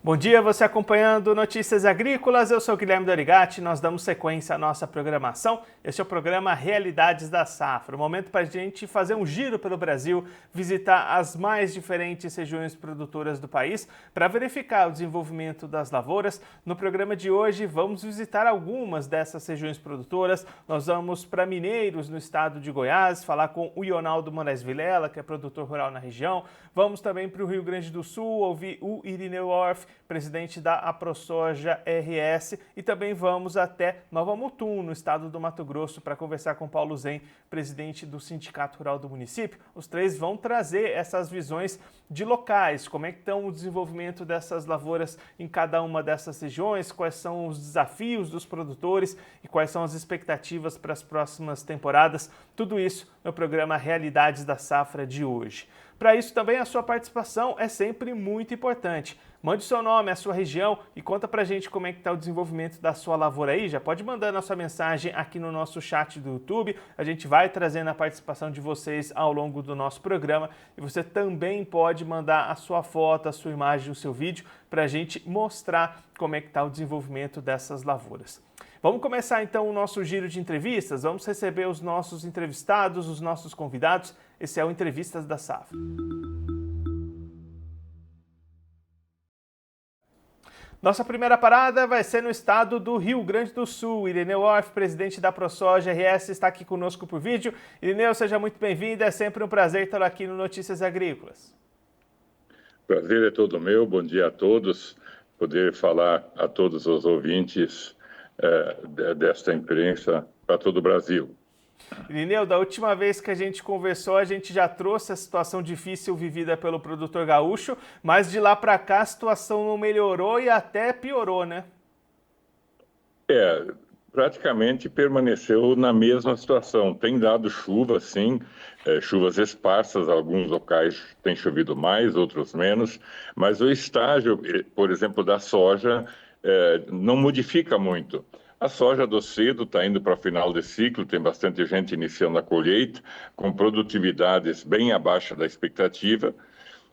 Bom dia, você acompanhando Notícias Agrícolas, eu sou Guilherme Dorigatti, nós damos sequência à nossa programação. Este é o programa Realidades da Safra, um momento para a gente fazer um giro pelo Brasil, visitar as mais diferentes regiões produtoras do país para verificar o desenvolvimento das lavouras. No programa de hoje vamos visitar algumas dessas regiões produtoras, nós vamos para Mineiros, no estado de Goiás, falar com o Ionaldo Moraes Vilela, que é produtor rural na região. Vamos também para o Rio Grande do Sul, ouvir o Irineu Orff, presidente da AproSoja RS, e também vamos até Nova Mutum, no estado do Mato Grosso, para conversar com Paulo Zen, presidente do Sindicato Rural do município. Os três vão trazer essas visões de locais, como é que estão o desenvolvimento dessas lavouras em cada uma dessas regiões, quais são os desafios dos produtores e quais são as expectativas para as próximas temporadas. Tudo isso no programa Realidades da Safra de hoje. Para isso também a sua participação é sempre muito importante. Mande seu nome, a sua região e conta pra gente como é que está o desenvolvimento da sua lavoura aí. Já pode mandar a sua mensagem aqui no nosso chat do YouTube. A gente vai trazendo a participação de vocês ao longo do nosso programa. E você também pode mandar a sua foto, a sua imagem, o seu vídeo para a gente mostrar como é que está o desenvolvimento dessas lavouras. Vamos começar então o nosso giro de entrevistas. Vamos receber os nossos entrevistados, os nossos convidados. Esse é o Entrevistas da Safra. Nossa primeira parada vai ser no estado do Rio Grande do Sul. Irineu Orff, presidente da AproSoja RS, está aqui conosco por vídeo. Irineu, seja muito bem-vindo. É sempre um prazer tê-lo aqui no Notícias Agrícolas. Prazer é todo meu. Bom dia a todos. Poder falar a todos os ouvintes desta imprensa para todo o Brasil. Irineu, da última vez que a gente conversou, a gente já trouxe a situação difícil vivida pelo produtor gaúcho, mas de lá para cá a situação não melhorou e até piorou, né? Praticamente permaneceu na mesma situação. Tem dado chuva, sim, chuvas esparsas, alguns locais têm chovido mais, outros menos, mas o estágio, por exemplo, da soja, não modifica muito. A soja do cedo está indo para o final de ciclo, tem bastante gente iniciando a colheita, com produtividades bem abaixo da expectativa.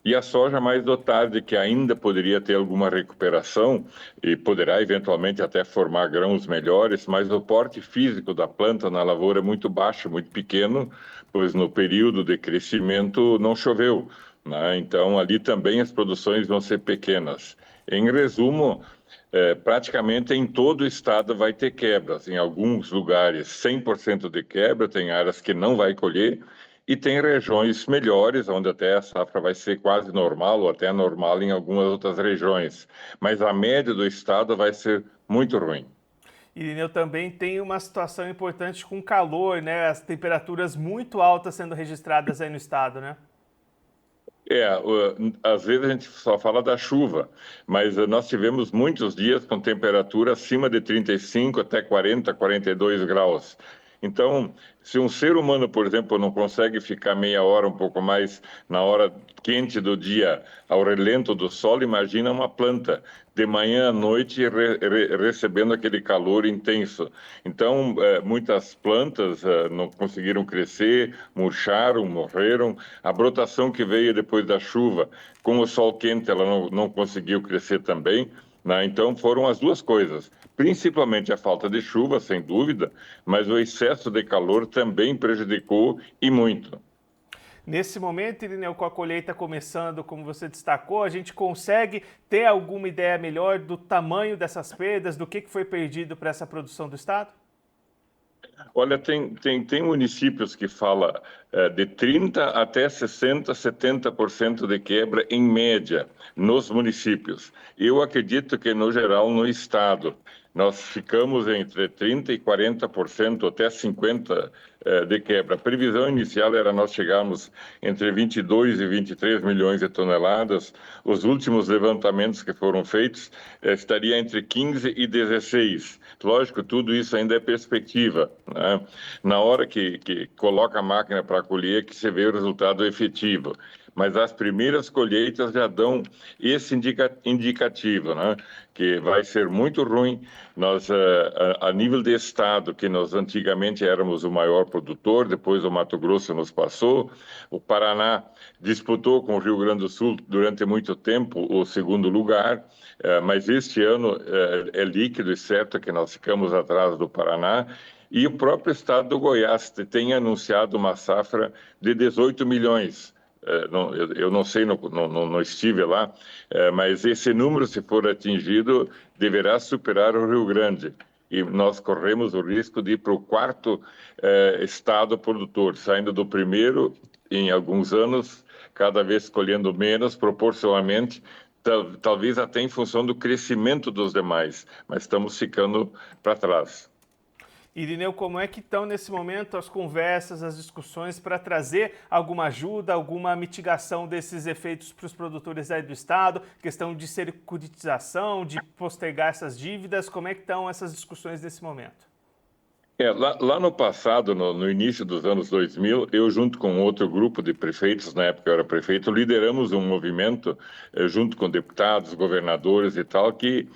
E a soja mais do tarde, que ainda poderia ter alguma recuperação e poderá eventualmente até formar grãos melhores, mas o porte físico da planta na lavoura é muito baixo, muito pequeno, pois no período de crescimento não choveu, né? Então ali também as produções vão ser pequenas. Em resumo, praticamente em todo o estado vai ter quebras. Em alguns lugares 100% de quebra, tem áreas que não vai colher, e tem regiões melhores, onde até a safra vai ser quase normal, ou até normal em algumas outras regiões. Mas a média do estado vai ser muito ruim. Irineu, também tem uma situação importante com calor, né? As temperaturas muito altas sendo registradas aí no estado, né? Às vezes a gente só fala da chuva, mas nós tivemos muitos dias com temperatura acima de 35 até 40, 42 graus. Então, se um ser humano, por exemplo, não consegue ficar meia hora, um pouco mais, na hora quente do dia, ao relento do sol, imagina uma planta, de manhã à noite, recebendo aquele calor intenso. Então, muitas plantas não conseguiram crescer, murcharam, morreram. A brotação que veio depois da chuva, com o sol quente, ela não conseguiu crescer também, né? Então, foram as duas coisas. Principalmente a falta de chuva, sem dúvida, mas o excesso de calor também prejudicou e muito. Nesse momento, Irineu, com a colheita começando, como você destacou, a gente consegue ter alguma ideia melhor do tamanho dessas perdas, do que foi perdido para essa produção do estado? Olha, tem municípios que falam de 30% até 60%, 70% de quebra em média nos municípios. Eu acredito que, no geral, no estado, nós ficamos entre 30% e 40%, até 50% de quebra. A previsão inicial era nós chegarmos entre 22 e 23 milhões de toneladas. Os últimos levantamentos que foram feitos estaria entre 15 e 16. Lógico, tudo isso ainda é perspectiva, né? Na hora que coloca a máquina para colher, que você vê o resultado efetivo. Mas as primeiras colheitas já dão esse indicativo, né? Que vai ser muito ruim. Nós, a nível de estado, que nós antigamente éramos o maior produtor, depois o Mato Grosso nos passou, o Paraná disputou com o Rio Grande do Sul durante muito tempo o segundo lugar, mas este ano é líquido e certo que nós ficamos atrás do Paraná, e o próprio estado do Goiás tem anunciado uma safra de 18 milhões. Eu não sei, não estive lá, mas esse número, se for atingido, deverá superar o Rio Grande. E nós corremos o risco de ir para o quarto estado produtor, saindo do primeiro em alguns anos, cada vez colhendo menos proporcionalmente, talvez até em função do crescimento dos demais, mas estamos ficando para trás. Irineu, como é que estão nesse momento as conversas, as discussões para trazer alguma ajuda, alguma mitigação desses efeitos para os produtores aí do estado, questão de securitização, de postergar essas dívidas, como é que estão essas discussões nesse momento? Lá no passado, no início dos anos 2000, eu junto com outro grupo de prefeitos, na época eu era prefeito, lideramos um movimento junto com deputados, governadores e tal, que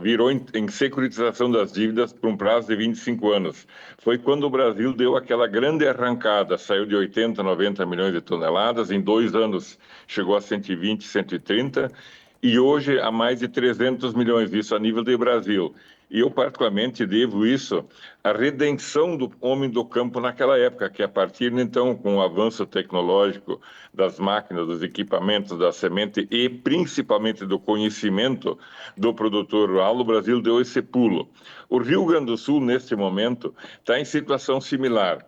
virou em securitização das dívidas por um prazo de 25 anos. Foi quando o Brasil deu aquela grande arrancada, saiu de 80, 90 milhões de toneladas, em 2 anos chegou a 120, 130, e hoje a mais de 300 milhões, isso a nível de Brasil. E eu, particularmente, devo isso à redenção do homem do campo naquela época, que a partir, então, com o avanço tecnológico das máquinas, dos equipamentos, da semente e, principalmente, do conhecimento do produtor rural, o Brasil deu esse pulo. O Rio Grande do Sul, neste momento, está em situação similar.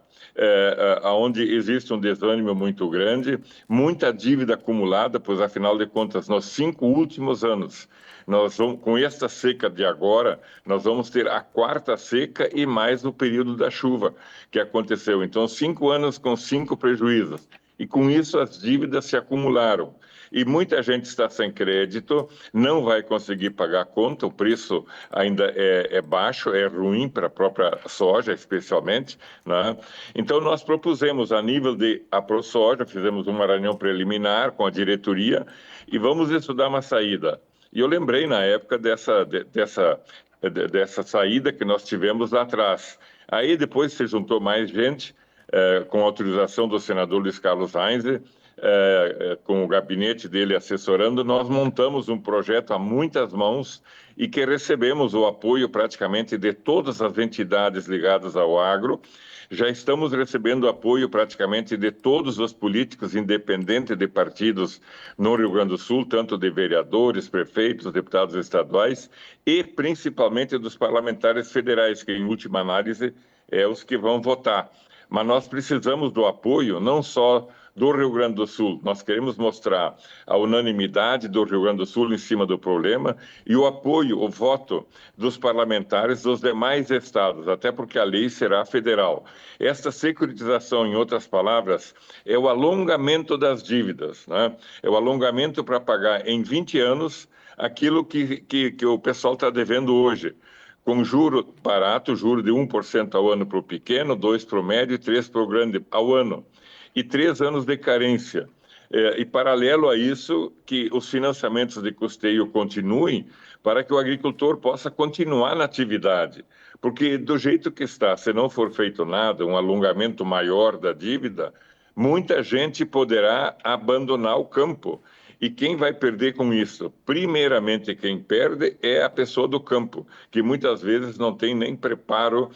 Onde existe um desânimo muito grande, muita dívida acumulada, pois, afinal de contas, nos 5 últimos anos, nós vamos, com esta seca de agora, nós vamos ter a 4ª seca e mais o período da chuva que aconteceu. Então, 5 anos com 5 prejuízos. E com isso as dívidas se acumularam. E muita gente está sem crédito, não vai conseguir pagar a conta, o preço ainda é baixo, é ruim para a própria soja, especialmente, né? Então, nós propusemos, a nível de AproSoja, fizemos uma reunião preliminar com a diretoria e vamos estudar uma saída. E eu lembrei, na época, dessa saída que nós tivemos lá atrás. Aí, depois, se juntou mais gente, com autorização do senador Luiz Carlos Reins, com o gabinete dele assessorando, nós montamos um projeto a muitas mãos e que recebemos o apoio praticamente de todas as entidades ligadas ao agro. Já estamos recebendo apoio praticamente de todos os políticos, independente de partidos no Rio Grande do Sul, tanto de vereadores, prefeitos, deputados estaduais e principalmente dos parlamentares federais, que em última análise é os que vão votar. Mas nós precisamos do apoio não só do Rio Grande do Sul. Nós queremos mostrar a unanimidade do Rio Grande do Sul em cima do problema e o apoio, o voto dos parlamentares dos demais estados, até porque a lei será federal. Esta securitização, em outras palavras, é o alongamento das dívidas, né? É o alongamento para pagar em 20 anos aquilo que o pessoal está devendo hoje, com juro barato, juro de 1% ao ano para o pequeno, 2% para o médio e 3% para o grande ao ano. E 3 anos de carência. E paralelo a isso, que os financiamentos de custeio continuem para que o agricultor possa continuar na atividade. Porque do jeito que está, se não for feito nada, um alongamento maior da dívida, muita gente poderá abandonar o campo. E quem vai perder com isso? Primeiramente, quem perde é a pessoa do campo, que muitas vezes não tem nem preparo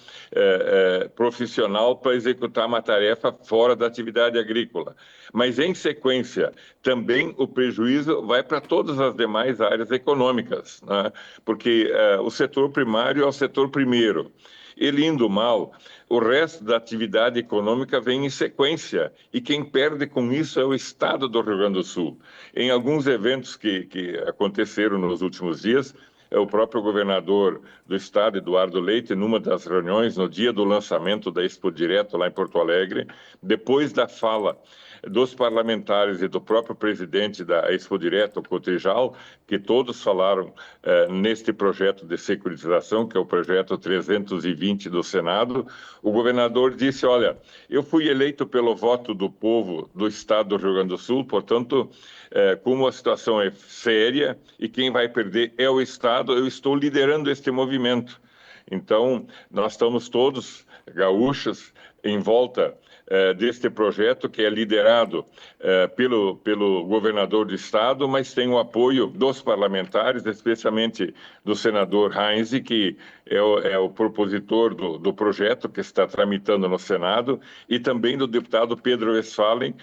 profissional para executar uma tarefa fora da atividade agrícola. Mas, em sequência, também o prejuízo vai para todas as demais áreas econômicas, né? Porque o setor primário é o setor primeiro. Ele indo mal, o resto da atividade econômica vem em sequência, e quem perde com isso é o estado do Rio Grande do Sul. Em alguns eventos que aconteceram nos últimos dias, o próprio governador do estado, Eduardo Leite, numa das reuniões, no dia do lançamento da Expo Direto, lá em Porto Alegre, depois da fala dos parlamentares e do próprio presidente da Expo Direto, o Cotrijal, que todos falaram neste projeto de securitização, que é o projeto 320 do Senado, o governador disse, olha, eu fui eleito pelo voto do povo do estado do Rio Grande do Sul, portanto, como a situação é séria e quem vai perder é o estado, eu estou liderando este movimento. Então, nós estamos todos gaúchas em volta deste projeto que é liderado pelo governador do estado, mas tem o apoio dos parlamentares, especialmente do senador Heinz, que é o propositor do projeto que está tramitando no Senado, e também do deputado Pedro Westphalen,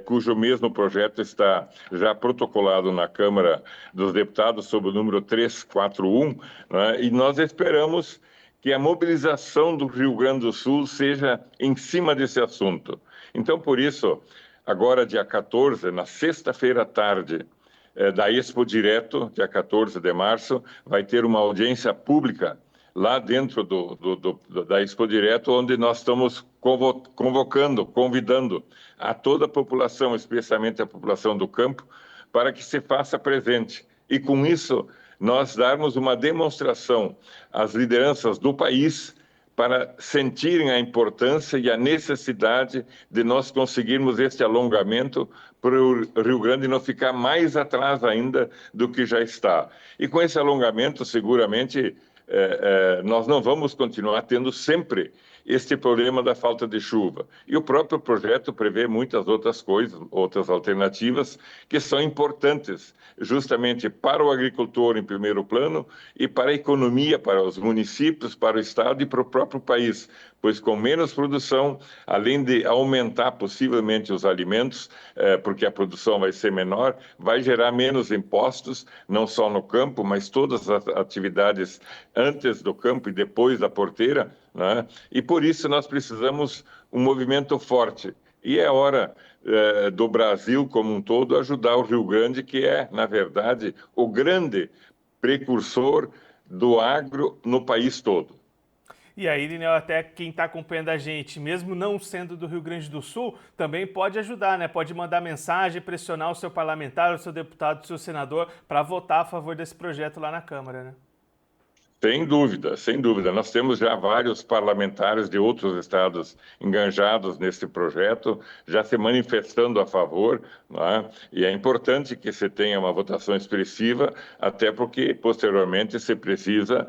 cujo mesmo projeto está já protocolado na Câmara dos Deputados sob o número 341, né? E nós esperamos que a mobilização do Rio Grande do Sul seja em cima desse assunto. Então, por isso, agora, dia 14, na sexta-feira à tarde, da Expo Direto, dia 14 de março, vai ter uma audiência pública lá dentro da Expo Direto, onde nós estamos convidando a toda a população, especialmente a população do campo, para que se faça presente. E com isso, nós darmos uma demonstração às lideranças do país para sentirem a importância e a necessidade de nós conseguirmos este alongamento para o Rio Grande não ficar mais atrás ainda do que já está. E com esse alongamento, seguramente, nós não vamos continuar tendo sempre este problema da falta de chuva. E o próprio projeto prevê muitas outras coisas, outras alternativas, que são importantes justamente para o agricultor em primeiro plano e para a economia, para os municípios, para o estado e para o próprio país, pois com menos produção, além de aumentar possivelmente os alimentos, porque a produção vai ser menor, vai gerar menos impostos, não só no campo, mas todas as atividades antes do campo e depois da porteira, né? E por isso nós precisamos um movimento forte. E é hora do Brasil como um todo ajudar o Rio Grande, que é, na verdade, o grande precursor do agro no país todo. E aí, Irineu, até quem está acompanhando a gente, mesmo não sendo do Rio Grande do Sul, também pode ajudar, né? Pode mandar mensagem, pressionar o seu parlamentar, o seu deputado, o seu senador para votar a favor desse projeto lá na Câmara, né? Sem dúvida, sem dúvida. Nós temos já vários parlamentares de outros estados engajados nesse projeto, já se manifestando a favor, né? E é importante que se tenha uma votação expressiva, até porque, posteriormente, se precisa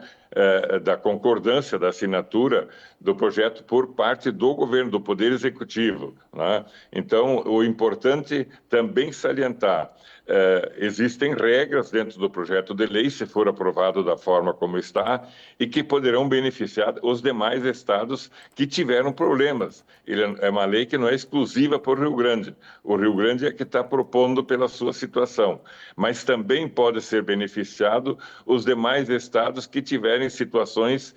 da concordância, da assinatura do projeto por parte do governo, do Poder Executivo, né? Então, o importante também salientar, existem regras dentro do projeto de lei, se for aprovado da forma como está, e que poderão beneficiar os demais estados que tiveram problemas. É uma lei que não é exclusiva para o Rio Grande. O Rio Grande é que está propondo pela sua situação, mas também pode ser beneficiado os demais estados que tiverem situações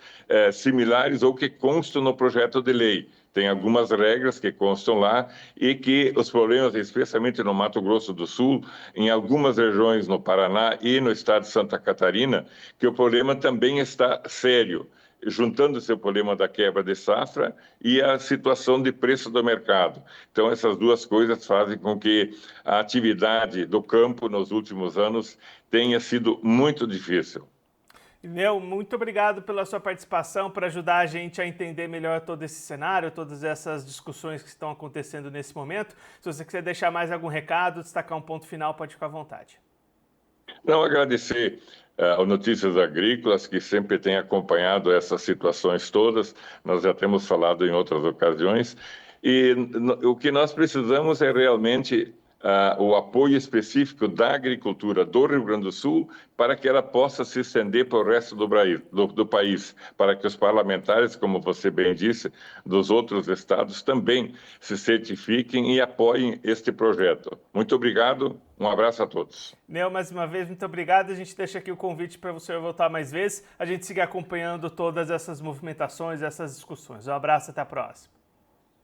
similares ou que constam no projeto de lei. Tem algumas regras que constam lá e que os problemas, especialmente no Mato Grosso do Sul, em algumas regiões no Paraná e no estado de Santa Catarina, que o problema também está sério, juntando-se o problema da quebra de safra e a situação de preço do mercado. Então, essas duas coisas fazem com que a atividade do campo nos últimos anos tenha sido muito difícil. Irineu, muito obrigado pela sua participação, por ajudar a gente a entender melhor todo esse cenário, todas essas discussões que estão acontecendo nesse momento. Se você quiser deixar mais algum recado, destacar um ponto final, pode ficar à vontade. Não, agradecer ao Notícias Agrícolas, que sempre tem acompanhado essas situações todas. Nós já temos falado em outras ocasiões. E o que nós precisamos é realmente o apoio específico da agricultura do Rio Grande do Sul para que ela possa se estender para o resto do país, para que os parlamentares, como você bem disse, dos outros estados também se certifiquem e apoiem este projeto. Muito obrigado, um abraço a todos. Neo, mais uma vez, muito obrigado. A gente deixa aqui o convite para você voltar mais vezes, a gente siga acompanhando todas essas movimentações, essas discussões. Um abraço, até a próxima.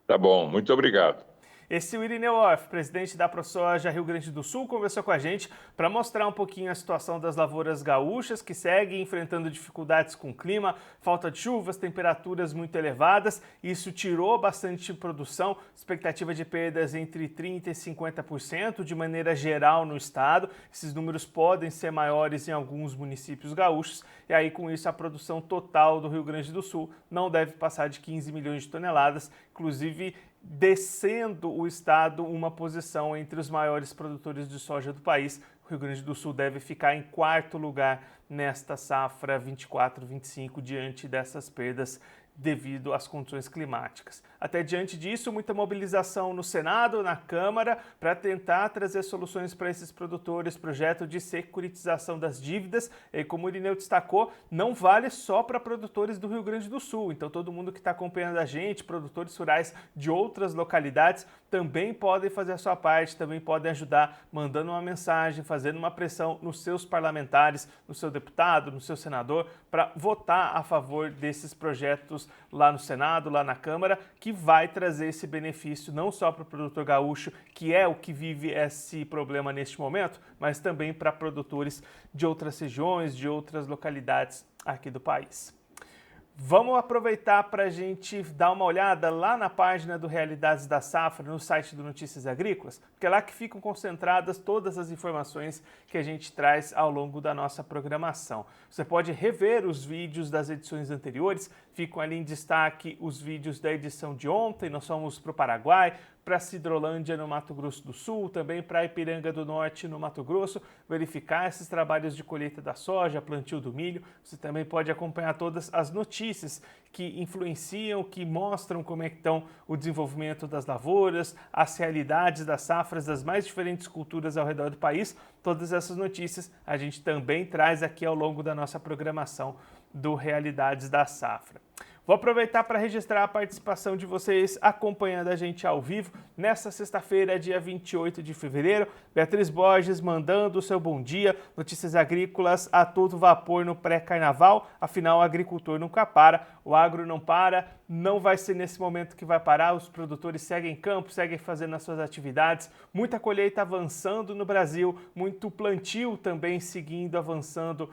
Tá bom, muito obrigado. Esse é o Irineu Orff, presidente da ProSoja Rio Grande do Sul, conversou com a gente para mostrar um pouquinho a situação das lavouras gaúchas que seguem enfrentando dificuldades com o clima, falta de chuvas, temperaturas muito elevadas. Isso tirou bastante produção, expectativa de perdas entre 30% e 50% de maneira geral no estado. Esses números podem ser maiores em alguns municípios gaúchos e aí com isso a produção total do Rio Grande do Sul não deve passar de 15 milhões de toneladas, inclusive descendo o estado uma posição entre os maiores produtores de soja do país. O Rio Grande do Sul deve ficar em quarto lugar nesta safra 24-25 diante dessas perdas devido às condições climáticas. Até diante disso, muita mobilização no Senado, na Câmara, para tentar trazer soluções para esses produtores, projeto de securitização das dívidas, e como o Irineu destacou, não vale só para produtores do Rio Grande do Sul, então todo mundo que está acompanhando a gente, produtores rurais de outras localidades, também podem fazer a sua parte, também podem ajudar mandando uma mensagem, fazendo uma pressão nos seus parlamentares, no seu deputado, no seu senador, para votar a favor desses projetos lá no Senado, lá na Câmara, que vai trazer esse benefício não só para o produtor gaúcho, que é o que vive esse problema neste momento, mas também para produtores de outras regiões, de outras localidades aqui do país. Vamos aproveitar para a gente dar uma olhada lá na página do Realidades da Safra, no site do Notícias Agrícolas, porque é lá que ficam concentradas todas as informações que a gente traz ao longo da nossa programação. Você pode rever os vídeos das edições anteriores, ficam ali em destaque os vídeos da edição de ontem, nós fomos para o Paraguai, para Sidrolândia, no Mato Grosso do Sul, também para Ipiranga do Norte, no Mato Grosso, verificar esses trabalhos de colheita da soja, plantio do milho. Você também pode acompanhar todas as notícias que influenciam, que mostram como é que estão o desenvolvimento das lavouras, as realidades das safras das mais diferentes culturas ao redor do país. Todas essas notícias a gente também traz aqui ao longo da nossa programação do Realidades da Safra. Vou aproveitar para registrar a participação de vocês acompanhando a gente ao vivo nesta sexta-feira, dia 28 de fevereiro. Beatriz Borges mandando o seu bom dia. Notícias agrícolas a todo vapor no pré-carnaval. Afinal, o agricultor nunca para, o agro não para. Não vai ser nesse momento que vai parar. Os produtores seguem em campo, seguem fazendo as suas atividades. Muita colheita avançando no Brasil, muito plantio também seguindo, avançando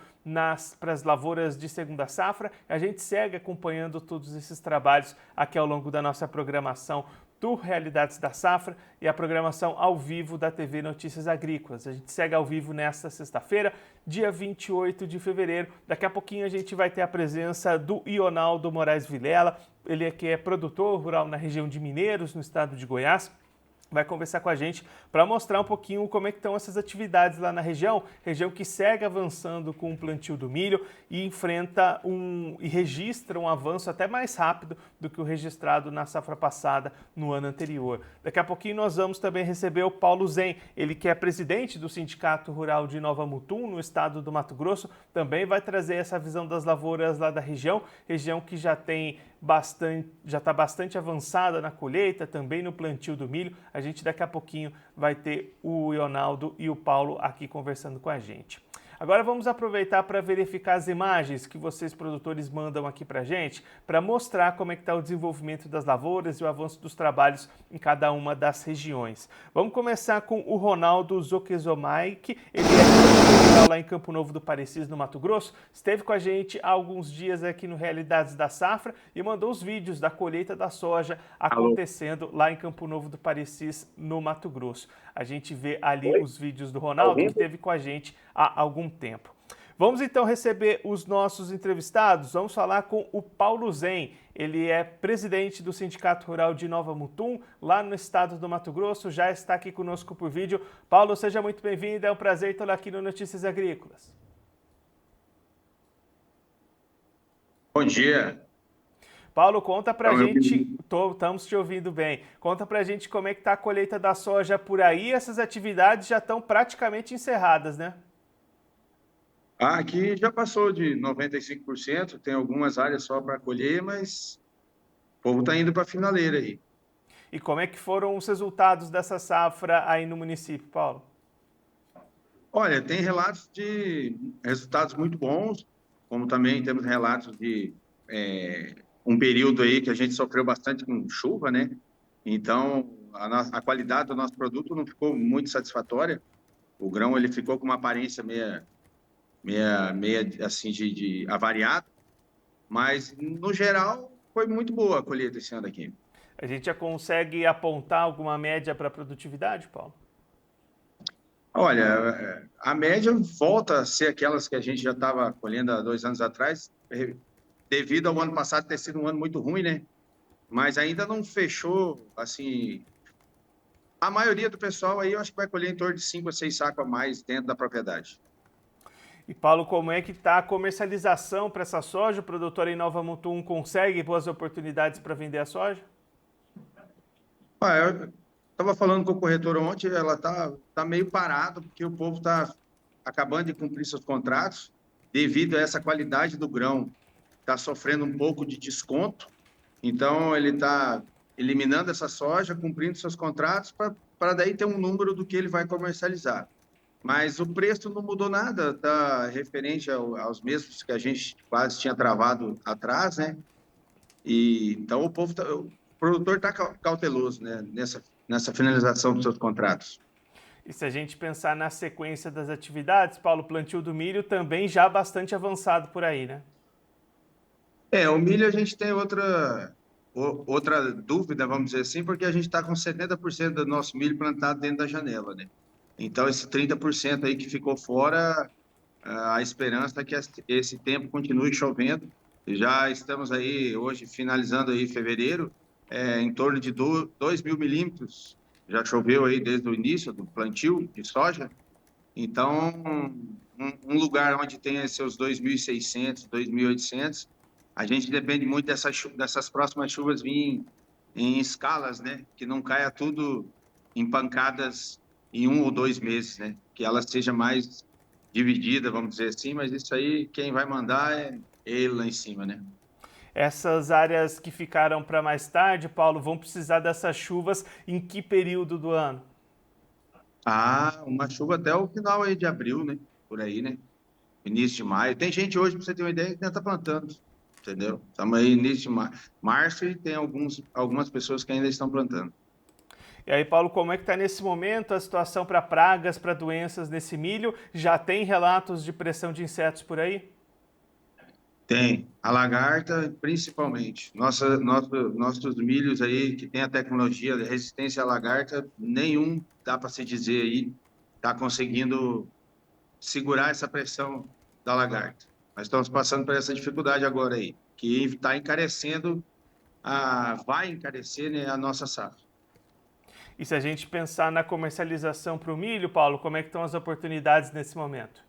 para as lavouras de segunda safra. A gente segue acompanhando todos esses trabalhos aqui ao longo da nossa programação do Realidades da Safra e a programação ao vivo da TV Notícias Agrícolas. A gente segue ao vivo nesta sexta-feira, dia 28 de fevereiro. Daqui a pouquinho a gente vai ter a presença do Ionaldo Moraes Vilela, ele que é produtor rural na região de Mineiros, no estado de Goiás. Vai conversar com a gente para mostrar um pouquinho como é que estão essas atividades lá na região que segue avançando com o plantio do milho e enfrenta e registra um avanço até mais rápido do que o registrado na safra passada no ano anterior. Daqui a pouquinho nós vamos também receber o Paulo Zen, ele que é presidente do Sindicato Rural de Nova Mutum, no estado do Mato Grosso, também vai trazer essa visão das lavouras lá da região que já está bastante avançada na colheita, também no plantio do milho. A gente daqui a pouquinho vai ter o Ionaldo e o Paulo aqui conversando com a gente. Agora vamos aproveitar para verificar as imagens que vocês produtores mandam aqui para a gente, para mostrar como é que está o desenvolvimento das lavouras e o avanço dos trabalhos em cada uma das regiões. Vamos começar com o Ronaldo Zoquezomaik, ele é lá em Campo Novo do Parecis, no Mato Grosso, esteve com a gente há alguns dias aqui no Realidades da Safra e mandou os vídeos da colheita da soja acontecendo lá em Campo Novo do Parecis, no Mato Grosso. A gente vê ali os vídeos do Ronaldo, que esteve com a gente há algum tempo. Vamos então receber os nossos entrevistados. Vamos falar com o Paulo Zen. Ele é presidente do Sindicato Rural de Nova Mutum, lá no estado do Mato Grosso. Já está aqui conosco por vídeo. Paulo, seja muito bem-vindo. É um prazer tê-lo aqui no Notícias Agrícolas. Bom dia. Paulo, conta pra gente, estamos te ouvindo bem, conta pra gente como é que tá a colheita da soja por aí. Essas atividades já estão praticamente encerradas, né? Aqui já passou de 95%, tem algumas áreas só para colher, mas o povo está indo para a finaleira aí. E como é que foram os resultados dessa safra aí no município, Paulo? Olha, tem relatos de resultados muito bons, como também temos relatos de um período aí que a gente sofreu bastante com chuva, né? Então, a qualidade do nosso produto não ficou muito satisfatória. O grão ele ficou com uma aparência meia assim de avariado, mas no geral foi muito boa a colheita esse ano aqui. A gente já consegue apontar alguma média para a produtividade, Paulo? Olha, a média volta a ser aquelas que a gente já estava colhendo há 2 anos atrás, devido ao ano passado ter sido um ano muito ruim, né? Mas ainda não fechou, assim... A maioria do pessoal aí eu acho que vai colher em torno de 5 a 6 sacos a mais dentro da propriedade. E Paulo, como é que está a comercialização para essa soja? O produtor em Nova Mutum consegue boas oportunidades para vender a soja? Eu estava falando com o corretor ontem, ela tá meio parado, porque o povo está acabando de cumprir seus contratos, devido a essa qualidade do grão, está sofrendo um pouco de desconto, então ele está eliminando essa soja, cumprindo seus contratos, para daí ter um número do que ele vai comercializar. Mas o preço não mudou nada, está referente aos mesmos que a gente quase tinha travado atrás, né? E então o produtor está cauteloso, né, nessa finalização dos seus contratos. E se a gente pensar na sequência das atividades, Paulo, o plantio do milho também já bastante avançado por aí, né? O milho a gente tem outra dúvida, vamos dizer assim, porque a gente está com 70% do nosso milho plantado dentro da janela, né? Então, esse 30% aí que ficou fora, a esperança é que esse tempo continue chovendo. Já estamos aí, hoje, finalizando aí fevereiro, em torno de 2.000 milímetros. Já choveu aí desde o início do plantio de soja. Então, um lugar onde tem seus 2.600, 2.800, a gente depende muito dessas próximas chuvas vir em escalas, né? Que não caia tudo em pancadas em 1 ou 2 meses, né? Que ela seja mais dividida, vamos dizer assim, mas isso aí quem vai mandar é ele lá em cima, né? Essas áreas que ficaram para mais tarde, Paulo, vão precisar dessas chuvas em que período do ano? Uma chuva até o final aí de abril, né? Por aí, né? Início de maio. Tem gente hoje, para você ter uma ideia, que ainda está plantando, entendeu? Estamos aí início de março e tem algumas pessoas que ainda estão plantando. E aí, Paulo, como é que está nesse momento a situação para pragas, para doenças nesse milho? Já tem relatos de pressão de insetos por aí? Tem. A lagarta, principalmente. Nossos milhos aí, que tem a tecnologia de resistência à lagarta, nenhum, dá para se dizer aí, está conseguindo segurar essa pressão da lagarta. Nós estamos passando por essa dificuldade agora aí, que está encarecendo, vai encarecer, né, a nossa safra. E se a gente pensar na comercialização para o milho, Paulo, como é que estão as oportunidades nesse momento?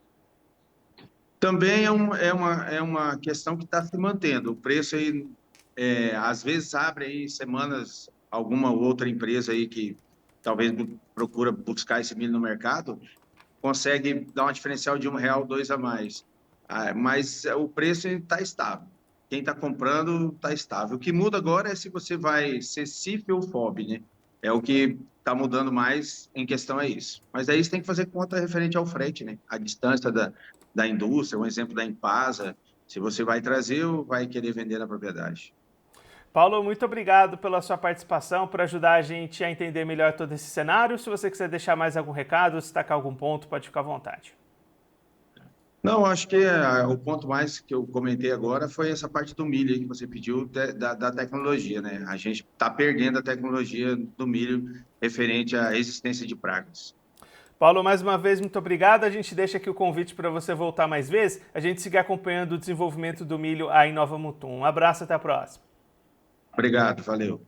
Também é uma questão que está se mantendo. O preço aí, às vezes abre aí semanas, alguma outra empresa aí que talvez procura buscar esse milho no mercado, consegue dar uma diferencial de R$ 1, 2 a mais. Mas o preço está estável. Quem está comprando está estável. O que muda agora é se você vai ser CIF ou FOB, né? É o que está mudando mais em questão é isso. Mas aí você tem que fazer conta referente ao frete, né? A distância da indústria, um exemplo da Impasa, se você vai trazer ou vai querer vender na propriedade. Paulo, muito obrigado pela sua participação, por ajudar a gente a entender melhor todo esse cenário. Se você quiser deixar mais algum recado, destacar algum ponto, pode ficar à vontade. Não, acho que o ponto mais que eu comentei agora foi essa parte do milho aí que você pediu da tecnologia, né? A gente está perdendo a tecnologia do milho referente à resistência de pragas. Paulo, mais uma vez, muito obrigado. A gente deixa aqui o convite para você voltar mais vezes, a gente seguir acompanhando o desenvolvimento do milho aí em Nova Mutum. Um abraço, até a próxima. Obrigado, valeu.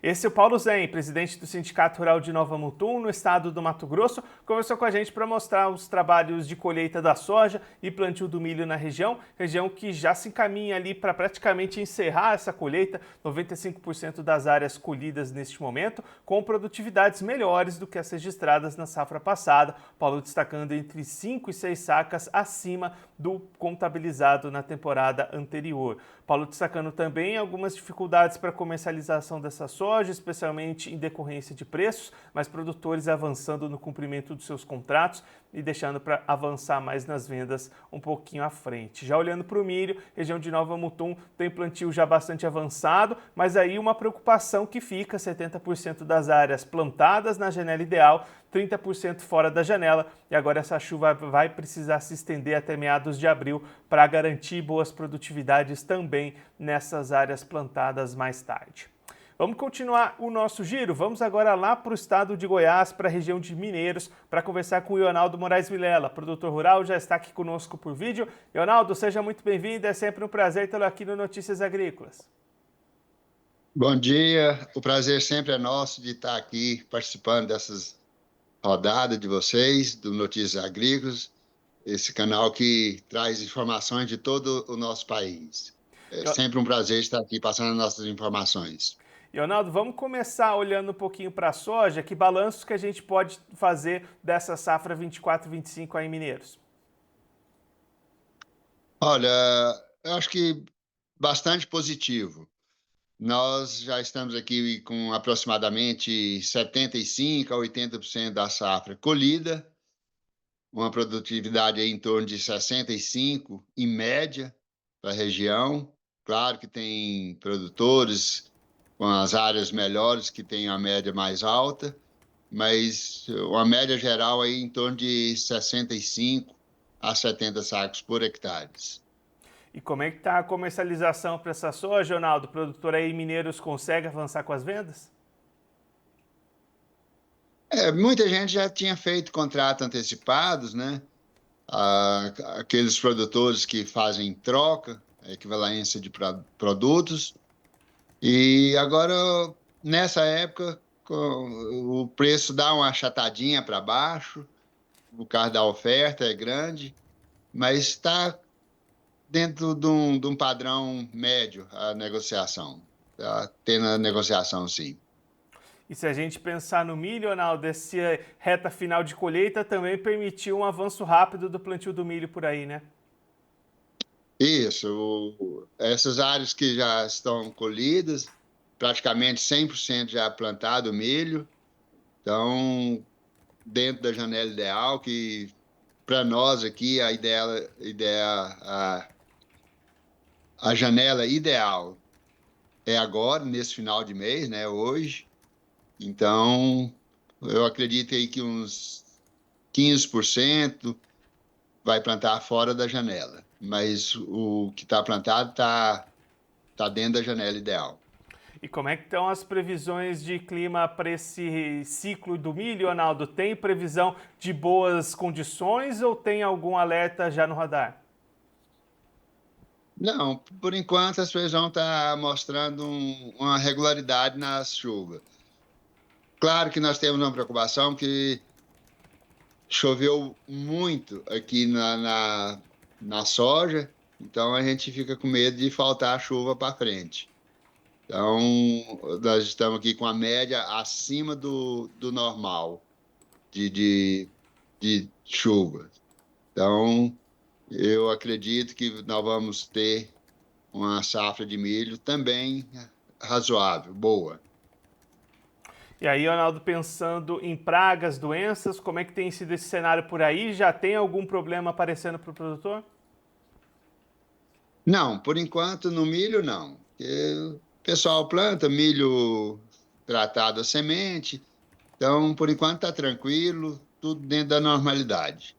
Esse é o Paulo Zen, presidente do Sindicato Rural de Nova Mutum, no estado do Mato Grosso, conversou com a gente para mostrar os trabalhos de colheita da soja e plantio do milho na região que já se encaminha ali para praticamente encerrar essa colheita, 95% das áreas colhidas neste momento, com produtividades melhores do que as registradas na safra passada, Paulo destacando entre 5 e 6 sacas acima do contabilizado na temporada anterior. Paulo destacando também algumas dificuldades para a comercialização dessa soja, especialmente em decorrência de preços, mas produtores avançando no cumprimento dos seus contratos e deixando para avançar mais nas vendas um pouquinho à frente. Já olhando para o milho, região de Nova Mutum tem plantio já bastante avançado, mas aí uma preocupação que fica, 70% das áreas plantadas na janela ideal, 30% fora da janela, e agora essa chuva vai precisar se estender até meados de abril para garantir boas produtividades também nessas áreas plantadas mais tarde. Vamos continuar o nosso giro, vamos agora lá para o estado de Goiás, para a região de Mineiros, para conversar com o Ionaldo Moraes Vilela, produtor rural, já está aqui conosco por vídeo. Ionaldo, seja muito bem-vindo, é sempre um prazer tê-lo aqui no Notícias Agrícolas. Bom dia, o prazer sempre é nosso de estar aqui participando dessas rodadas de vocês, do Notícias Agrícolas. esse canal que traz informações de todo o nosso país. É Eu- sempre um prazer estar aqui passando as nossas informações. Ronaldo, vamos começar olhando um pouquinho para a soja. Que balanços que a gente pode fazer dessa safra 24-25 aí em Mineiros? Olha, eu acho que bastante positivo. Nós já estamos aqui com aproximadamente 75% a 80% da safra colhida, uma produtividade aí em torno de 65 em média para a região. Claro que tem produtores com as áreas melhores que têm a média mais alta, mas uma média geral aí em torno de 65 a 70 sacos por hectare. E como é que está a comercialização para essa soja, Ronaldo? O produtor aí em Mineiros consegue avançar com as vendas? Muita gente já tinha feito contratos antecipados, né? Aqueles produtores que fazem troca, equivalência de produtos. E agora, nessa época, o preço dá uma achatadinha para baixo, o causa da oferta é grande, mas está dentro de um padrão médio a negociação. Está tendo a negociação, sim. E se a gente pensar no milho, Ronaldo, essa reta final de colheita também permitiu um avanço rápido do plantio do milho por aí, né? Isso, essas áreas que já estão colhidas, praticamente 100% já plantado milho, então dentro da janela ideal, que para nós aqui a janela ideal é agora, nesse final de mês, né, hoje. Então, eu acredito aí que uns 15% vai plantar fora da janela, mas o que está plantado está dentro da janela ideal. E como é que estão as previsões de clima para esse ciclo do milho, Ronaldo? Tem previsão de boas condições ou tem algum alerta já no radar? Não, por enquanto as previsões estão mostrando uma regularidade nas chuvas. Claro que nós temos uma preocupação que choveu muito aqui na soja, então a gente fica com medo de faltar chuva para frente. Então, nós estamos aqui com a média acima do normal de chuva. Então, eu acredito que nós vamos ter uma safra de milho também razoável, boa. E aí, Ronaldo, pensando em pragas, doenças, como é que tem sido esse cenário por aí? Já tem algum problema aparecendo para o produtor? Não, por enquanto no milho não. O pessoal planta milho tratado a semente, então por enquanto está tranquilo, tudo dentro da normalidade.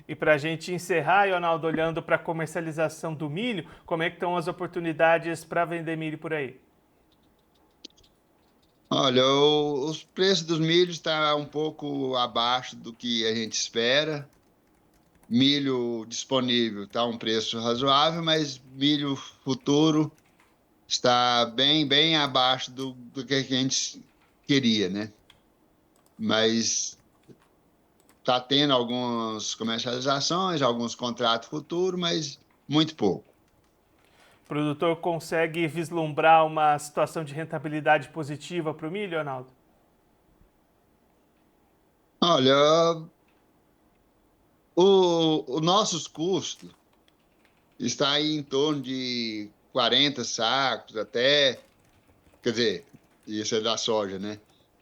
E para a gente encerrar, Ronaldo, olhando para a comercialização do milho, como é que estão as oportunidades para vender milho por aí? Olha, os preços dos milhos estão um pouco abaixo do que a gente espera. Milho disponível está um preço razoável, mas milho futuro está bem abaixo do que a gente queria, né? Mas está tendo algumas comercializações, alguns contratos futuros, mas muito pouco. O produtor consegue vislumbrar uma situação de rentabilidade positiva para o milho, Ronaldo? Olha, os nossos custos está aí em torno de 40 sacos até, quer dizer, isso é da soja, né?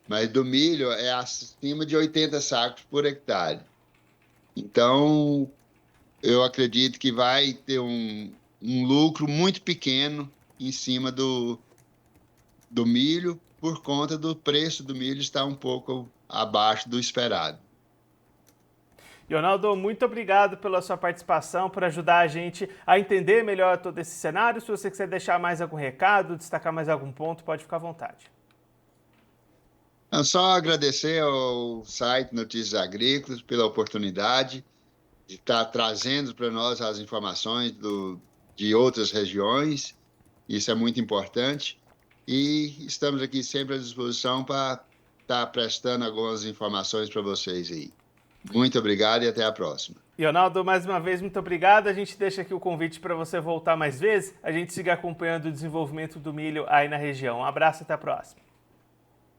Mas do milho é acima de 80 sacos por hectare. Então, eu acredito que vai ter um lucro muito pequeno em cima do milho, por conta do preço do milho estar um pouco abaixo do esperado. Ronaldo, muito obrigado pela sua participação, por ajudar a gente a entender melhor todo esse cenário. Se você quiser deixar mais algum recado, destacar mais algum ponto, pode ficar à vontade. É só agradecer ao site Notícias Agrícolas pela oportunidade de estar trazendo para nós as informações de outras regiões. Isso é muito importante. E estamos aqui sempre à disposição para estar prestando algumas informações para vocês aí. Muito obrigado e até a próxima. Ronaldo, mais uma vez, muito obrigado. A gente deixa aqui o convite para você voltar mais vezes. A gente siga acompanhando o desenvolvimento do milho aí na região. Um abraço e até a próxima.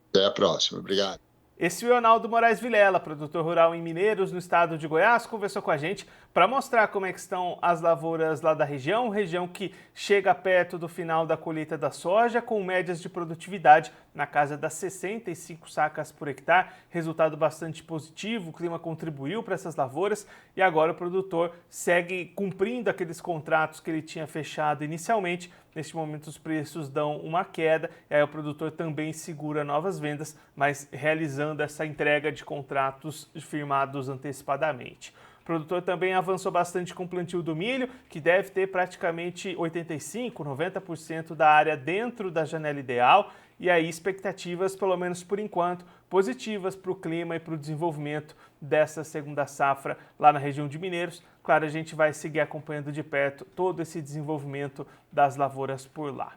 Até a próxima. Obrigado. Esse é o Ronaldo Moraes Vilela, produtor rural em Mineiros, no estado de Goiás, conversou com a gente para mostrar como é que estão as lavouras lá da região que chega perto do final da colheita da soja, com médias de produtividade na casa das 65 sacas por hectare, resultado bastante positivo, o clima contribuiu para essas lavouras e agora o produtor segue cumprindo aqueles contratos que ele tinha fechado inicialmente. Neste momento os preços dão uma queda e aí o produtor também segura novas vendas, mas realizando essa entrega de contratos firmados antecipadamente. O produtor também avançou bastante com o plantio do milho, que deve ter praticamente 85%, 90% da área dentro da janela ideal. E aí expectativas, pelo menos por enquanto, positivas para o clima e para o desenvolvimento dessa segunda safra lá na região de Mineiros. Claro, a gente vai seguir acompanhando de perto todo esse desenvolvimento das lavouras por lá.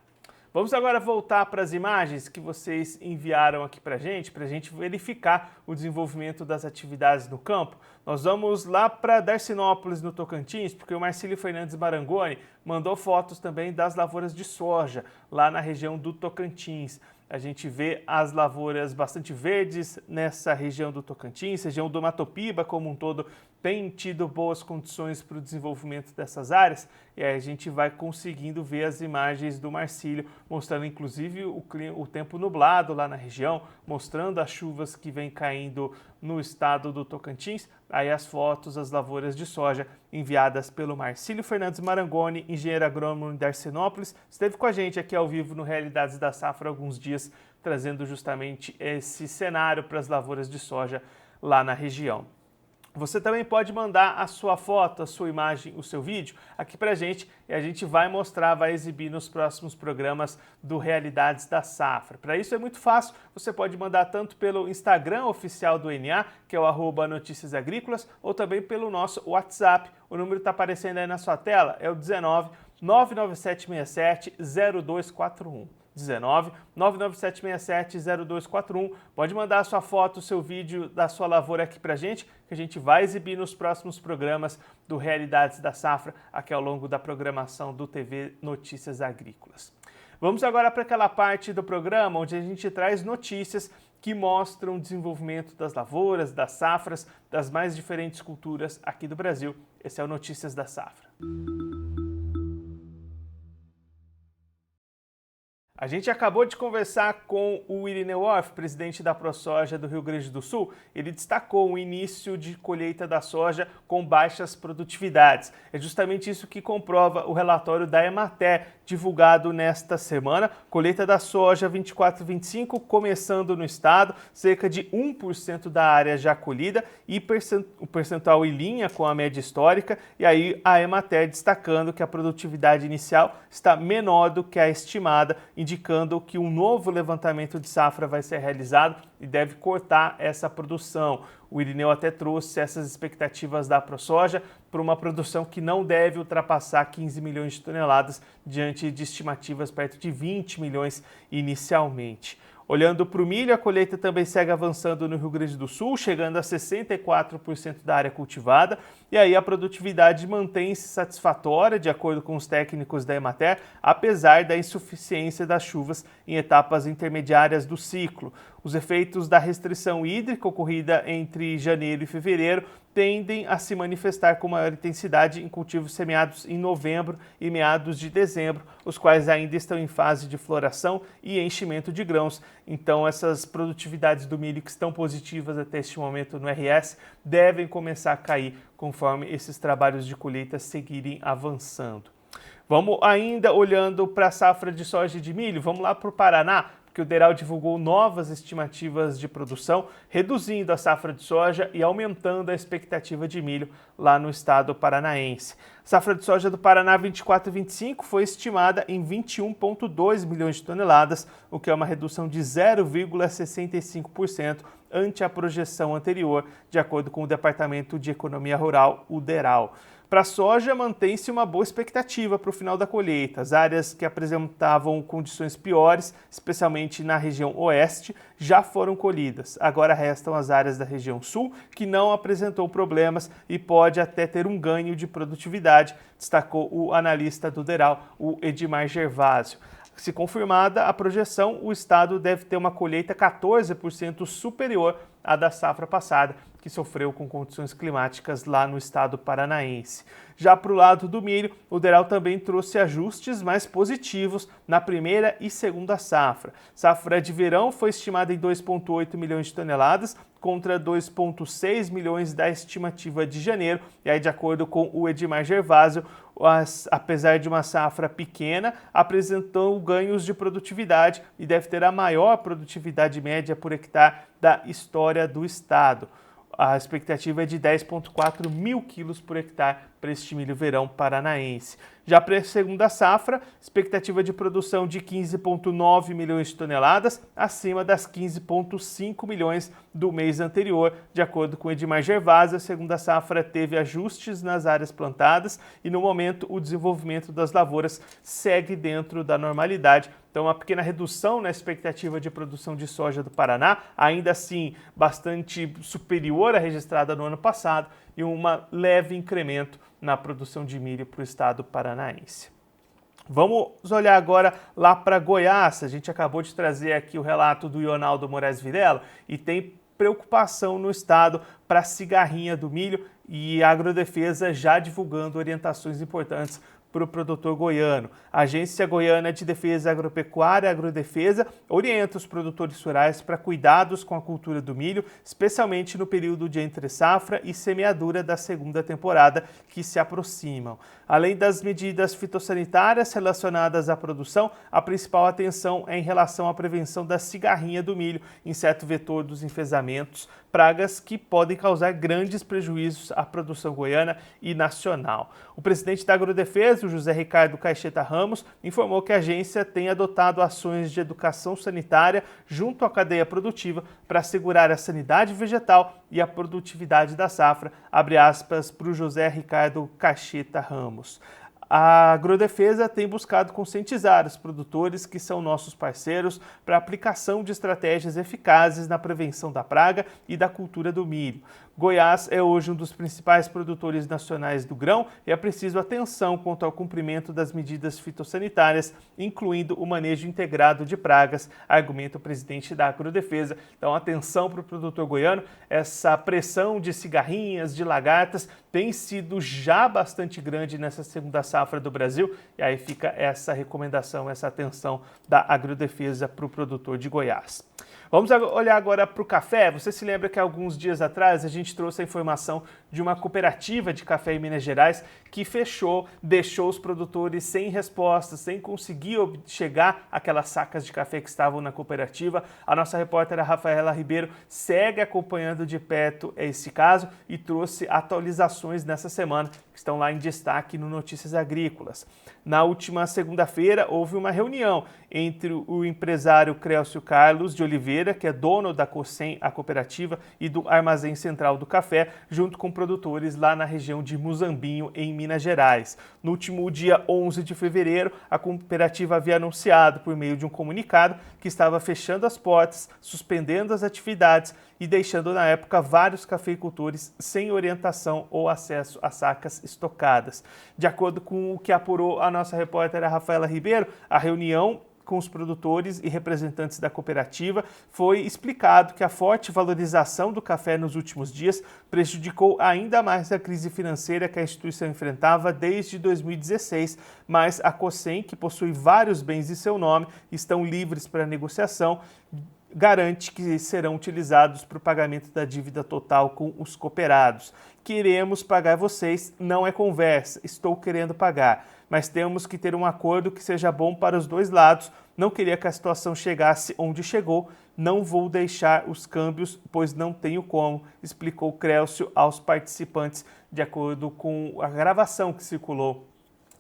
Vamos agora voltar para as imagens que vocês enviaram aqui para a gente verificar o desenvolvimento das atividades no campo. Nós vamos lá para Darcinópolis, no Tocantins, porque o Marcílio Fernandes Marangoni mandou fotos também das lavouras de soja lá na região do Tocantins. A gente vê as lavouras bastante verdes nessa região do Tocantins, região do Mato Piba como um todo tem tido boas condições para o desenvolvimento dessas áreas e aí a gente vai conseguindo ver as imagens do Marcílio, mostrando inclusive o tempo nublado lá na região, mostrando as chuvas que vêm caindo no estado do Tocantins, aí as fotos, as lavouras de soja enviadas pelo Marcílio Fernandes Marangoni, engenheiro agrônomo em Darcinópolis, esteve com a gente aqui ao vivo no Realidades da Safra há alguns dias, trazendo justamente esse cenário para as lavouras de soja lá na região. Você também pode mandar a sua foto, a sua imagem, o seu vídeo aqui pra gente e a gente vai mostrar, vai exibir nos próximos programas do Realidades da Safra. Para isso é muito fácil, você pode mandar tanto pelo Instagram oficial do NA, que é o @Notícias Agrícolas, ou também pelo nosso WhatsApp. O número está aparecendo aí na sua tela, é o 19 99767 0241. 19 99767 0241. Pode mandar a sua foto, o seu vídeo da sua lavoura aqui pra gente, que a gente vai exibir nos próximos programas do Realidades da Safra, aqui ao longo da programação do TV Notícias Agrícolas. Vamos agora para aquela parte do programa onde a gente traz notícias que mostram o desenvolvimento das lavouras, das safras, das mais diferentes culturas aqui do Brasil. Esse é o Notícias da Safra. A gente acabou de conversar com o Irineu Orff, presidente da ProSoja do Rio Grande do Sul. Ele destacou o início de colheita da soja com baixas produtividades. É justamente isso que comprova o relatório da Emater, divulgado nesta semana. Colheita da soja 24-25 começando no estado, cerca de 1% da área já colhida e o percentual em linha com a média histórica. E aí a Emater destacando que a produtividade inicial está menor do que a estimada, indicando que um novo levantamento de safra vai ser realizado e deve cortar essa produção. O Irineu até trouxe essas expectativas da ProSoja para uma produção que não deve ultrapassar 15 milhões de toneladas, diante de estimativas perto de 20 milhões inicialmente. Olhando para o milho, a colheita também segue avançando no Rio Grande do Sul, chegando a 64% da área cultivada, e aí a produtividade mantém-se satisfatória, de acordo com os técnicos da Emater, apesar da insuficiência das chuvas em etapas intermediárias do ciclo. Os efeitos da restrição hídrica ocorrida entre janeiro e fevereiro tendem a se manifestar com maior intensidade em cultivos semeados em novembro e meados de dezembro, os quais ainda estão em fase de floração e enchimento de grãos. Então, essas produtividades do milho que estão positivas até este momento no RS devem começar a cair conforme esses trabalhos de colheita seguirem avançando. Vamos ainda olhando para a safra de soja e de milho, vamos lá para o Paraná, porque o DERAL divulgou novas estimativas de produção, reduzindo a safra de soja e aumentando a expectativa de milho lá no estado paranaense. A safra de soja do Paraná 24-25 foi estimada em 21,2 milhões de toneladas, o que é uma redução de 0,65% ante a projeção anterior, de acordo com o Departamento de Economia Rural, o DERAL. Para a soja, mantém-se uma boa expectativa para o final da colheita. As áreas que apresentavam condições piores, especialmente na região oeste, já foram colhidas. Agora restam as áreas da região sul, que não apresentou problemas e pode até ter um ganho de produtividade, destacou o analista do DERAL, o Edmar Gervásio. Se confirmada a projeção, o estado deve ter uma colheita 14% superior à da safra passada, que sofreu com condições climáticas lá no estado paranaense. Já para o lado do milho, o DERAL também trouxe ajustes mais positivos na primeira e segunda safra. Safra de verão foi estimada em 2,8 milhões de toneladas, contra 2,6 milhões da estimativa de janeiro. E aí, de acordo com o Edmar Gervásio, apesar de uma safra pequena, apresentou ganhos de produtividade e deve ter a maior produtividade média por hectare da história do estado. A expectativa é de 10,4 mil quilos por hectare para este milho verão paranaense. Já para a segunda safra, expectativa de produção de 15,9 milhões de toneladas, acima das 15,5 milhões do mês anterior. De acordo com Edmar Gervásio, a segunda safra teve ajustes nas áreas plantadas e, no momento, o desenvolvimento das lavouras segue dentro da normalidade. Então, uma pequena redução na expectativa de produção de soja do Paraná, ainda assim bastante superior à registrada no ano passado, e um leve incremento na produção de milho para o estado paranaense. Vamos olhar agora lá para Goiás. A gente acabou de trazer aqui o relato do Ionaldo Moraes Vilela e tem preocupação no estado para a cigarrinha do milho e a Agrodefesa já divulgando orientações importantes para o produtor goiano. A Agência Goiana de Defesa Agropecuária, Agrodefesa, orienta os produtores rurais para cuidados com a cultura do milho, especialmente no período de entre-safra e semeadura da segunda temporada que se aproximam. Além das medidas fitossanitárias relacionadas à produção, a principal atenção é em relação à prevenção da cigarrinha do milho, inseto vetor dos enfesamentos, pragas que podem causar grandes prejuízos à produção goiana e nacional. O presidente da Agrodefesa, o José Ricardo Caixeta Ramos, informou que a agência tem adotado ações de educação sanitária junto à cadeia produtiva para assegurar a sanidade vegetal e a produtividade da safra, abre aspas para o José Ricardo Caixeta Ramos. A Agrodefesa tem buscado conscientizar os produtores que são nossos parceiros para a aplicação de estratégias eficazes na prevenção da praga e da cultura do milho. Goiás é hoje um dos principais produtores nacionais do grão e é preciso atenção quanto ao cumprimento das medidas fitossanitárias, incluindo o manejo integrado de pragas, argumenta o presidente da Agrodefesa. Então, atenção para o produtor goiano, essa pressão de cigarrinhas, de lagartas, tem sido já bastante grande nessa segunda safra do Brasil, e aí fica essa recomendação, essa atenção da Agrodefesa para o produtor de Goiás. Vamos olhar agora para o café. Você se lembra que alguns dias atrás a gente trouxe a informação de uma cooperativa de café em Minas Gerais que fechou, deixou os produtores sem respostas, sem conseguir chegar aquelas sacas de café que estavam na cooperativa. A nossa repórter, a Rafaela Ribeiro, segue acompanhando de perto esse caso e trouxe atualizações nessa semana que estão lá em destaque no Notícias Agrícolas. Na última segunda-feira, houve uma reunião entre o empresário Crélcio Carlos de Oliveira, que é dono da Cocem, a cooperativa, e do Armazém Central do Café, junto com produtores lá na região de Muzambinho, em Minas Gerais. No último dia 11 de fevereiro, a cooperativa havia anunciado, por meio de um comunicado, que estava fechando as portas, suspendendo as atividades e deixando, na época, vários cafeicultores sem orientação ou acesso a sacas estocadas. De acordo com o que apurou a nossa repórter, a Rafaela Ribeiro, a reunião com os produtores e representantes da cooperativa, foi explicado que a forte valorização do café nos últimos dias prejudicou ainda mais a crise financeira que a instituição enfrentava desde 2016, mas a Cocem, que possui vários bens em seu nome, estão livres para negociação, garante que serão utilizados para o pagamento da dívida total com os cooperados. Queremos pagar vocês, não é conversa, estou querendo pagar, mas temos que ter um acordo que seja bom para os dois lados. Não queria que a situação chegasse onde chegou, não vou deixar os câmbios, pois não tenho como, explicou Crélcio aos participantes, de acordo com a gravação que circulou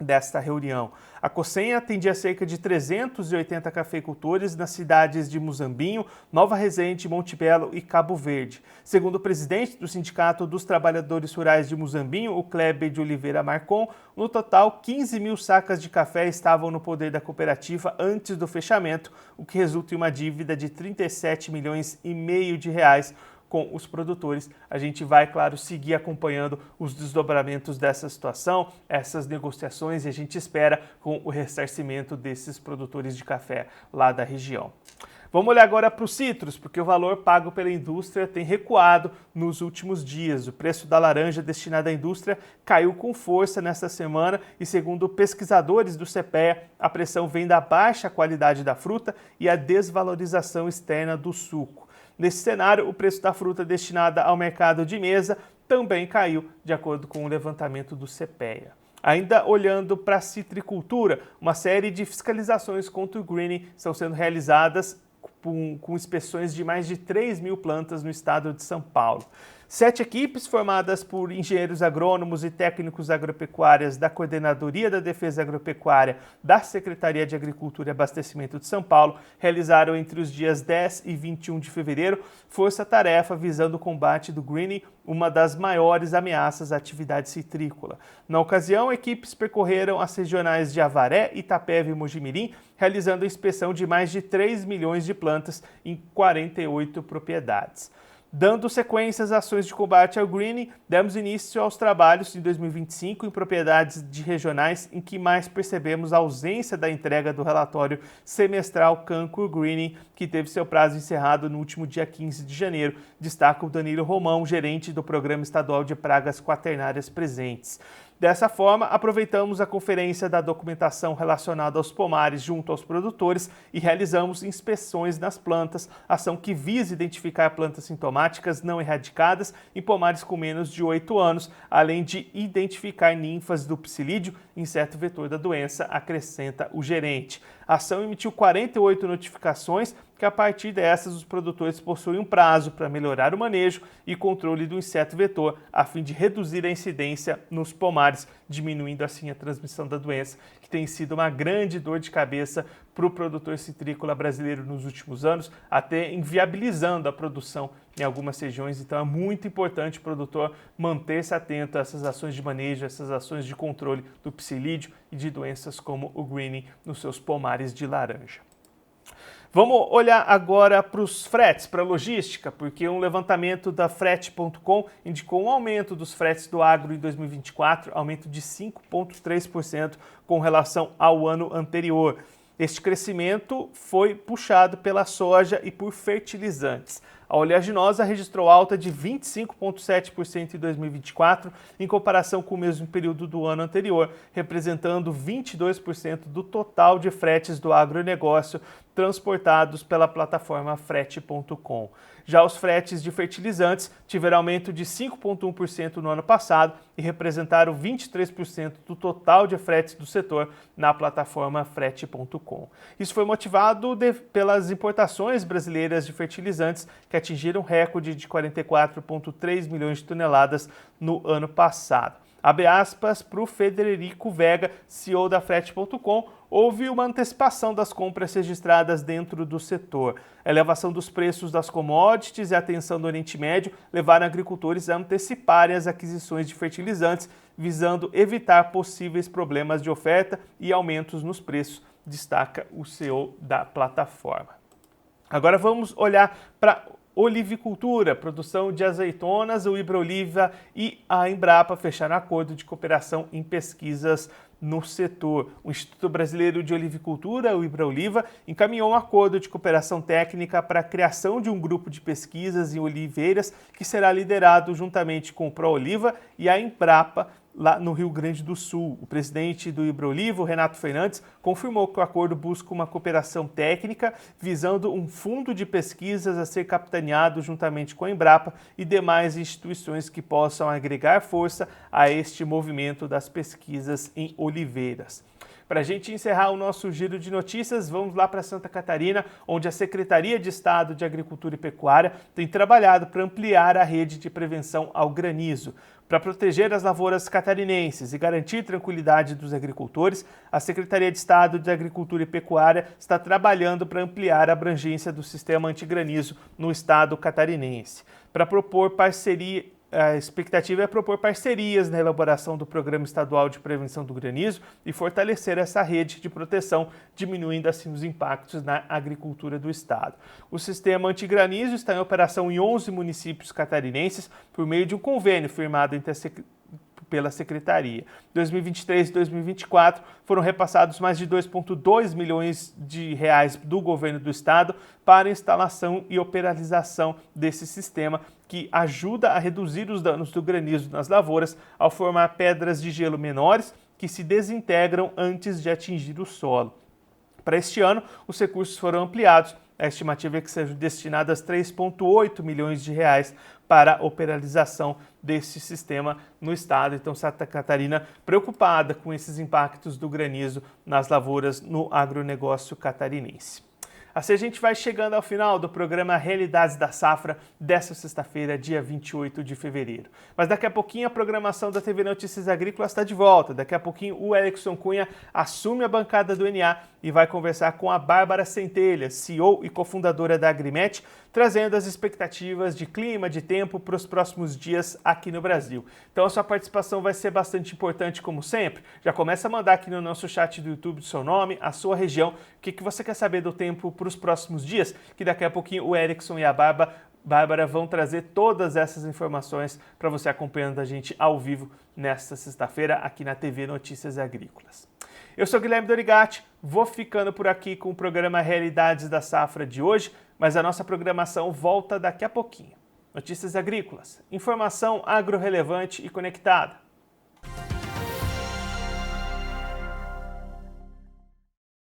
desta reunião. A Cosenha atendia cerca de 380 cafeicultores nas cidades de Muzambinho, Nova Resende, Monte Belo e Cabo Verde. Segundo o presidente do Sindicato dos Trabalhadores Rurais de Muzambinho, o Kleber de Oliveira Marcon, no total 15 mil sacas de café estavam no poder da cooperativa antes do fechamento, o que resulta em uma dívida de 37 milhões e meio de reais com os produtores. A gente vai, claro, seguir acompanhando os desdobramentos dessa situação, essas negociações, e a gente espera com o ressarcimento desses produtores de café lá da região. Vamos olhar agora para os citros, porque o valor pago pela indústria tem recuado nos últimos dias. O preço da laranja destinada à indústria caiu com força nesta semana e, segundo pesquisadores do CPEA, a pressão vem da baixa qualidade da fruta e a desvalorização externa do suco. Nesse cenário, o preço da fruta destinada ao mercado de mesa também caiu, de acordo com o levantamento do CPEA. Ainda olhando para a citricultura, uma série de fiscalizações contra o greening estão sendo realizadas com inspeções de mais de 3 mil plantas no estado de São Paulo. 7 equipes formadas por engenheiros agrônomos e técnicos agropecuários da Coordenadoria da Defesa Agropecuária da Secretaria de Agricultura e Abastecimento de São Paulo realizaram entre os dias 10 e 21 de fevereiro força-tarefa visando o combate do greening, uma das maiores ameaças à atividade citrícola. Na ocasião, equipes percorreram as regionais de Avaré, Itapeva e Mojimirim, realizando a inspeção de mais de 3 milhões de plantas em 48 propriedades. Dando sequência às ações de combate ao greening, demos início aos trabalhos em 2025 em propriedades de regionais em que mais percebemos a ausência da entrega do relatório semestral Cancro Greening, que teve seu prazo encerrado no último dia 15 de janeiro, destaca o Danilo Romão, gerente do Programa Estadual de Pragas Quaternárias Presentes. Dessa forma, aproveitamos a conferência da documentação relacionada aos pomares junto aos produtores e realizamos inspeções nas plantas, ação que visa identificar plantas sintomáticas não erradicadas em pomares com menos de 8 anos, além de identificar ninfas do psilídeo, inseto vetor da doença, acrescenta o gerente. A ação emitiu 48 notificações, que a partir dessas os produtores possuem um prazo para melhorar o manejo e controle do inseto vetor, a fim de reduzir a incidência nos pomares, diminuindo assim a transmissão da doença, que tem sido uma grande dor de cabeça para o produtor citrícola brasileiro nos últimos anos, até inviabilizando a produção em algumas regiões. Então é muito importante o produtor manter-se atento a essas ações de manejo, essas ações de controle do psilídeo e de doenças como o greening nos seus pomares de laranja. Vamos olhar agora para os fretes, para a logística, porque um levantamento da Frete.com indicou um aumento dos fretes do agro em 2024, aumento de 5,3% com relação ao ano anterior. Este crescimento foi puxado pela soja e por fertilizantes. A oleaginosa registrou alta de 25,7% em 2024, em comparação com o mesmo período do ano anterior, representando 22% do total de fretes do agronegócio transportados pela plataforma Frete.com. Já os fretes de fertilizantes tiveram aumento de 5,1% no ano passado e representaram 23% do total de fretes do setor na plataforma Frete.com. Isso foi motivado pelas importações brasileiras de fertilizantes, que atingiram um recorde de 44,3 milhões de toneladas no ano passado. Abre aspas para o Federico Vega, CEO da Frete.com, houve uma antecipação das compras registradas dentro do setor. A elevação dos preços das commodities e a tensão do Oriente Médio levaram agricultores a anteciparem as aquisições de fertilizantes, visando evitar possíveis problemas de oferta e aumentos nos preços, destaca o CEO da plataforma. Agora vamos olhar para olivicultura, produção de azeitonas. O Ibraoliva e a Embrapa fecharam acordo de cooperação em pesquisas no setor. O Instituto Brasileiro de Olivicultura, o Ibraoliva, encaminhou um acordo de cooperação técnica para a criação de um grupo de pesquisas em oliveiras que será liderado juntamente com o ProOliva e a Embrapa, lá no Rio Grande do Sul. O presidente do Ibraoliva, Renato Fernandes, confirmou que o acordo busca uma cooperação técnica visando um fundo de pesquisas a ser capitaneado juntamente com a Embrapa e demais instituições que possam agregar força a este movimento das pesquisas em oliveiras. Para a gente encerrar o nosso giro de notícias, vamos lá para Santa Catarina, onde a Secretaria de Estado de Agricultura e Pecuária tem trabalhado para ampliar a rede de prevenção ao granizo. Para proteger as lavouras catarinenses e garantir tranquilidade dos agricultores, a Secretaria de Estado de Agricultura e Pecuária está trabalhando para ampliar a abrangência do sistema antigranizo no estado catarinense. Para propor parceria, a expectativa é propor parcerias na elaboração do Programa Estadual de Prevenção do Granizo e fortalecer essa rede de proteção, diminuindo assim os impactos na agricultura do estado. O sistema antigranizo está em operação em 11 municípios catarinenses por meio de um convênio firmado pela Secretaria. Em 2023 e 2024 foram repassados mais de 2,2 milhões de reais do governo do estado para instalação e operação desse sistema que ajuda a reduzir os danos do granizo nas lavouras ao formar pedras de gelo menores que se desintegram antes de atingir o solo. Para este ano, os recursos foram ampliados. A estimativa é que sejam destinadas 3,8 milhões de reais para a operação desse sistema no estado. Então, Santa Catarina preocupada com esses impactos do granizo nas lavouras no agronegócio catarinense. Assim a gente vai chegando ao final do programa Realidades da Safra desta sexta-feira, dia 28 de fevereiro. Mas daqui a pouquinho a programação da TV Notícias Agrícolas está de volta. Daqui a pouquinho o Erickson Cunha assume a bancada do NA e vai conversar com a Bárbara Centelha, CEO e cofundadora da Agrimet, trazendo as expectativas de clima, de tempo para os próximos dias aqui no Brasil. Então a sua participação vai ser bastante importante como sempre. Já começa a mandar aqui no nosso chat do YouTube o seu nome, a sua região, o que você quer saber do tempo para os próximos dias, que daqui a pouquinho o Erickson e a Bárbara vão trazer todas essas informações para você acompanhando a gente ao vivo nesta sexta-feira aqui na TV Notícias Agrícolas. Eu sou Guilherme Dorigatti, vou ficando por aqui com o programa Realidades da Safra de hoje, mas a nossa programação volta daqui a pouquinho. Notícias Agrícolas, informação agro-relevante e conectada.